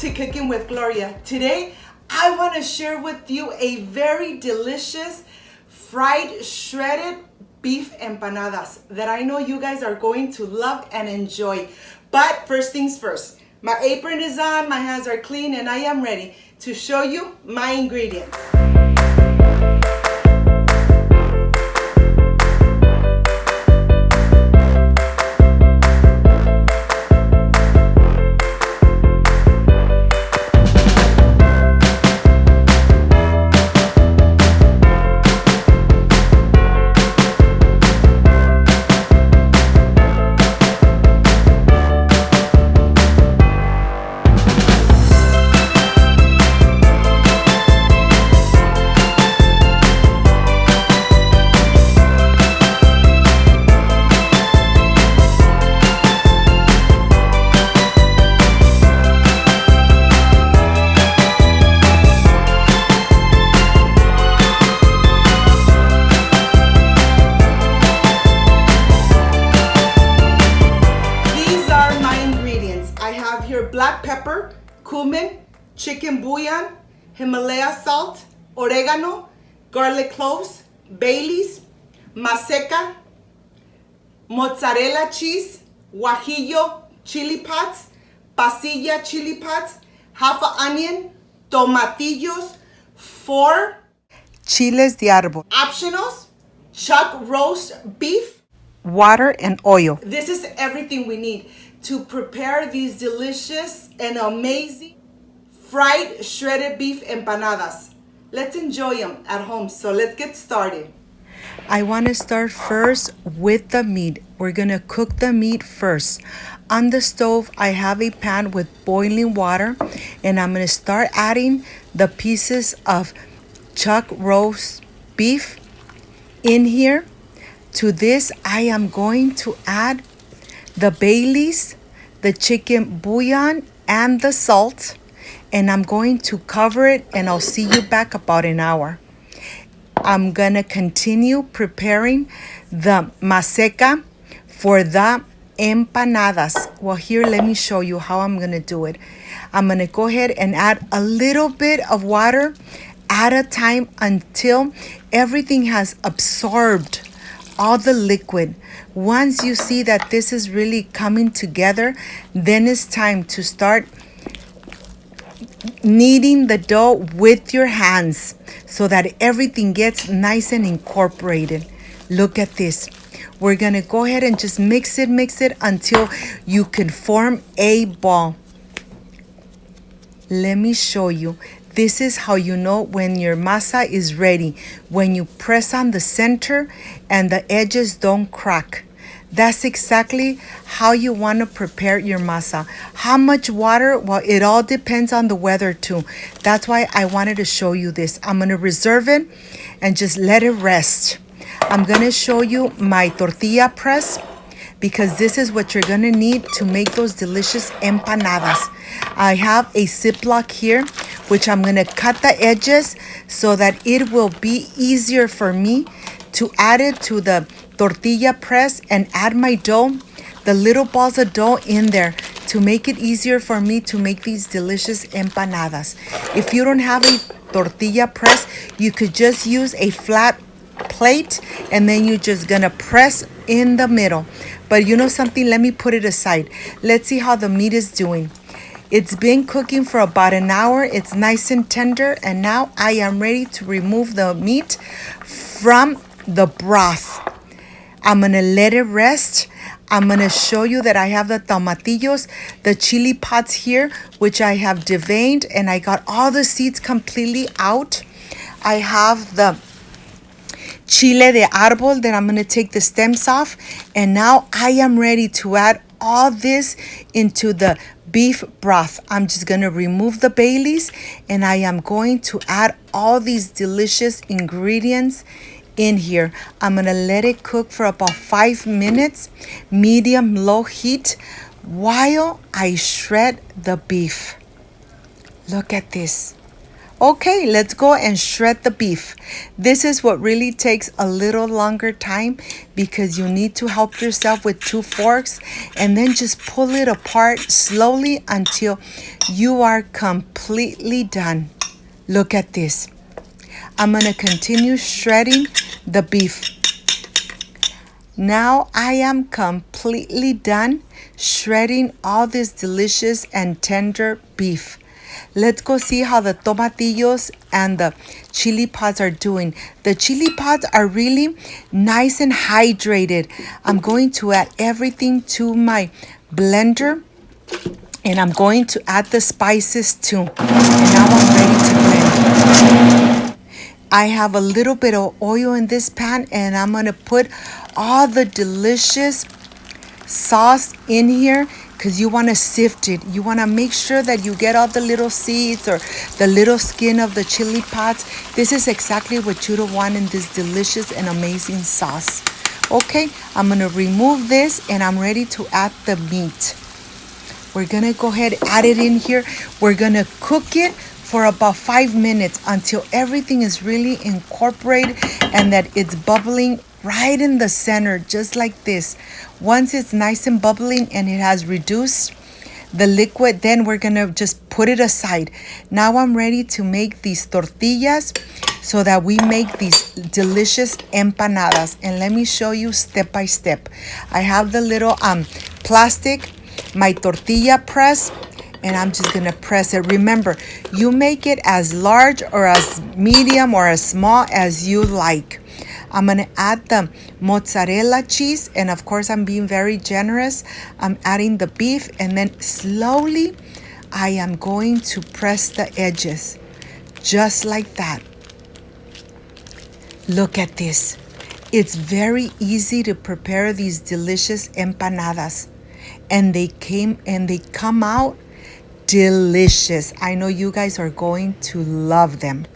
to Cooking with Gloria. Today, I want to share with you a very delicious fried shredded beef empanadas that I know you guys are going to love and enjoy. But first things first, my apron is on, my hands are clean, and I am ready to show you my ingredients. Black pepper, cumin, chicken bouillon, Himalaya salt, oregano, garlic cloves, Baileys, maseca, mozzarella cheese, guajillo chili pods, pasilla chili pods, half an onion, tomatillos, 4 chiles de árbol. Optionals, chuck roast beef, water and oil. This is everything we need to prepare these delicious and amazing fried shredded beef empanadas. Let's enjoy them at home. So let's get started. I want to start first with the meat. We're going to cook the meat first. On the stove, I have a pan with boiling water, and I'm going to start adding the pieces of chuck roast beef in here. To this, I am going to add the Baileys, the chicken bouillon, and the salt, and I'm going to cover it, and I'll see you back about an hour. I'm gonna continue preparing the maseca for the empanadas. Well, here, let me show you how I'm gonna do it. I'm gonna go ahead and add a little bit of water at a time until everything has absorbed all the liquid. Once you see that this is really coming together, then it's time to start kneading the dough with your hands so that everything gets nice and incorporated. Look at this. We're gonna go ahead and just mix it until you can form a ball. Let me show you. This is how you know when your masa is ready. When you press on the center and the edges don't crack. That's exactly how you want to prepare your masa. How much water? Well, it all depends on the weather too. That's why I wanted to show you this. I'm going to reserve it and just let it rest. I'm going to show you my tortilla press, because this is what you're gonna need to make those delicious empanadas. I have a Ziploc here, which I'm gonna cut the edges so that it will be easier for me to add it to the tortilla press and add my dough, the little balls of dough in there, to make it easier for me to make these delicious empanadas. If you don't have a tortilla press, you could just use a flat plate, and then you're just gonna press in the middle. But you know something, let me put it aside. Let's see how the meat is doing. It's been cooking for about an hour. It's nice and tender, and now I am ready to remove the meat from the broth. I'm gonna let it rest. I'm gonna show you that I have the tomatillos, the chili pods here, which I have deveined, and I got all the seeds completely out. I have the chile de árbol that I'm going to take the stems off, and now I am ready to add all this into the beef broth. I'm just going to remove the Baileys, and I am going to add all these delicious ingredients in here. I'm going to let it cook for about 5 minutes, medium low heat, while I shred the beef. Look at this. Okay, let's go and shred the beef. This is what really takes a little longer time because you need to help yourself with 2 forks and then just pull it apart slowly until you are completely done. Look at this. I'm gonna continue shredding the beef. Now I am completely done shredding all this delicious and tender beef. Let's go see how the tomatillos and the chili pods are doing. The chili pods are really nice and hydrated. I'm going to add everything to my blender and I'm going to add the spices too. And now I'm ready to blend. I have a little bit of oil in this pan and I'm gonna put all the delicious sauce in here because you want to sift it. You want to make sure that you get all the little seeds or the little skin of the chili pods. This is exactly what you don't want in this delicious and amazing sauce. Okay, I'm going to remove this and I'm ready to add the meat. We're going to go ahead, add it in here. We're going to cook it for about 5 minutes until everything is really incorporated and that it's bubbling right in the center, just like this. Once it's nice and bubbling and it has reduced the liquid, then we're gonna just put it aside. Now I'm ready to make these tortillas so that we make these delicious empanadas. And let me show you step by step. I have the little plastic, my tortilla press, and I'm just gonna press it. Remember, you make it as large or as medium or as small as you like. I'm gonna add the mozzarella cheese, and of course I'm being very generous. I'm adding the beef, and then slowly I am going to press the edges, just like that. Look at this. It's very easy to prepare these delicious empanadas, and they come out delicious. I know you guys are going to love them.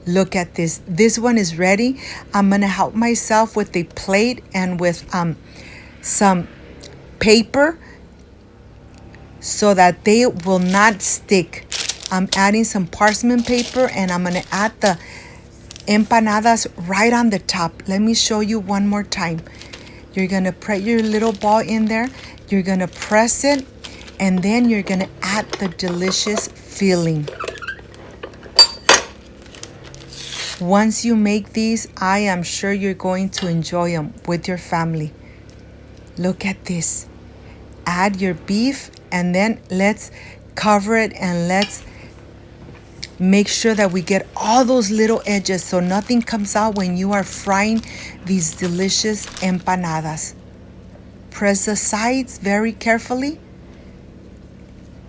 Look at this. This one is ready. I'm gonna help myself with a plate and with some paper so that they will not stick. I'm adding some parchment paper and I'm gonna add the empanadas right on the top. Let me show you one more time. You're gonna put your little ball in there. You're gonna press it and then you're gonna add the delicious filling. Once you make these, I am sure you're going to enjoy them with your family. Look at this. Add your beef and then let's cover it and let's make sure that we get all those little edges so nothing comes out when you are frying these delicious empanadas. Press the sides very carefully,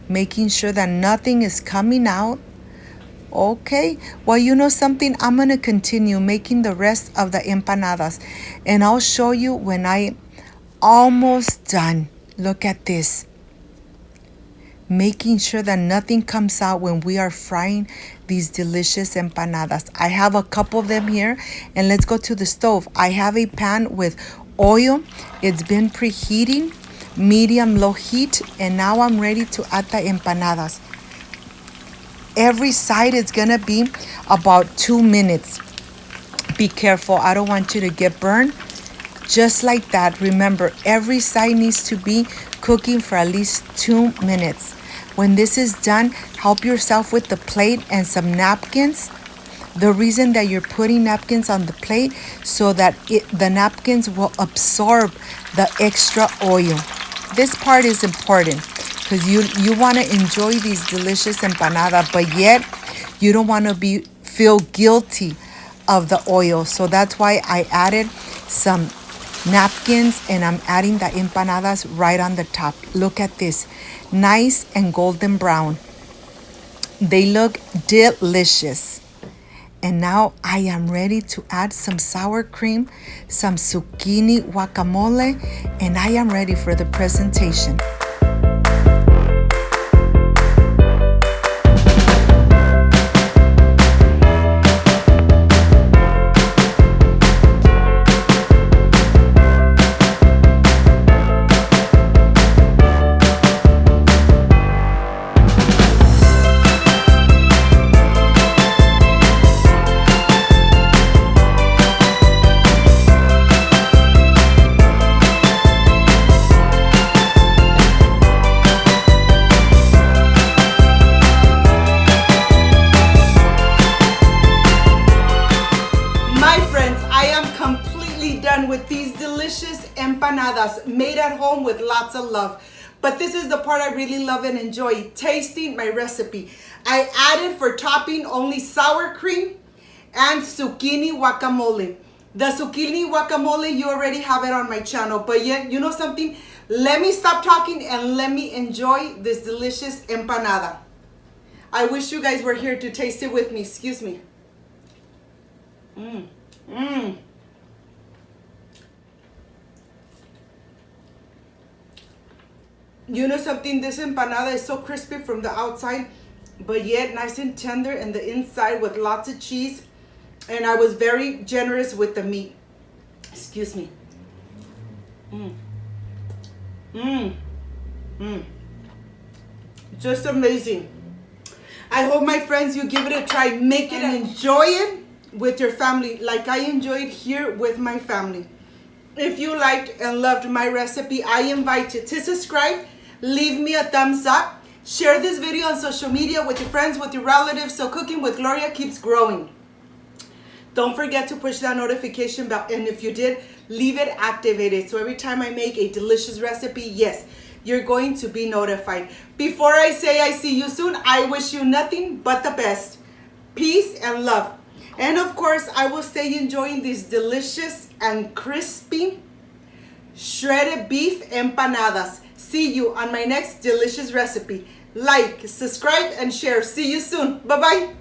making sure that nothing is coming out. Okay, well, you know something, I'm gonna continue making the rest of the empanadas and I'll show you when I'm almost done. Look at this. Making sure that nothing comes out when we are frying these delicious empanadas. I have a couple of them here and let's go to the stove. I have a pan with oil. It's been preheating, medium low heat, and now I'm ready to add the empanadas. Every side is gonna be about 2 minutes. Be careful, I don't want you to get burned. Just like that. Remember, every side needs to be cooking for at least 2 minutes. When this is done, help yourself with the plate and some napkins. The reason that you're putting napkins on the plate so that the napkins will absorb the extra oil. This part is important because you want to enjoy these delicious empanadas, but yet you don't want to feel guilty of the oil. So that's why I added some napkins and I'm adding the empanadas right on the top. Look at this, nice and golden brown. They look delicious. And now I am ready to add some sour cream, some zucchini guacamole, and I am ready for the presentation. at home with lots of love. But this is the part I really love and enjoy, tasting my recipe. I added for topping only sour cream and zucchini guacamole. The zucchini guacamole, you already have it on my channel. But yet, you know something? Let me stop talking and let me enjoy this delicious empanada. I wish you guys were here to taste it with me. Excuse me. You know something? This empanada is so crispy from the outside, but yet nice and tender in the inside with lots of cheese. And I was very generous with the meat. Excuse me. Just amazing. I hope, my friends, you give it a try. Make it and enjoy it with your family like I enjoyed here with my family. If you liked and loved my recipe, I invite you to subscribe, leave me a thumbs up, share this video on social media with your friends, with your relatives, so Cooking with Gloria keeps growing. Don't forget to push that notification bell, and if you did, leave it activated. So every time I make a delicious recipe, yes, you're going to be notified. Before I say I see you soon, I wish you nothing but the best. Peace and love. And of course, I will stay enjoying these delicious and crispy shredded beef empanadas. See you on my next delicious recipe. Like, subscribe, and share. See you soon. Bye-bye.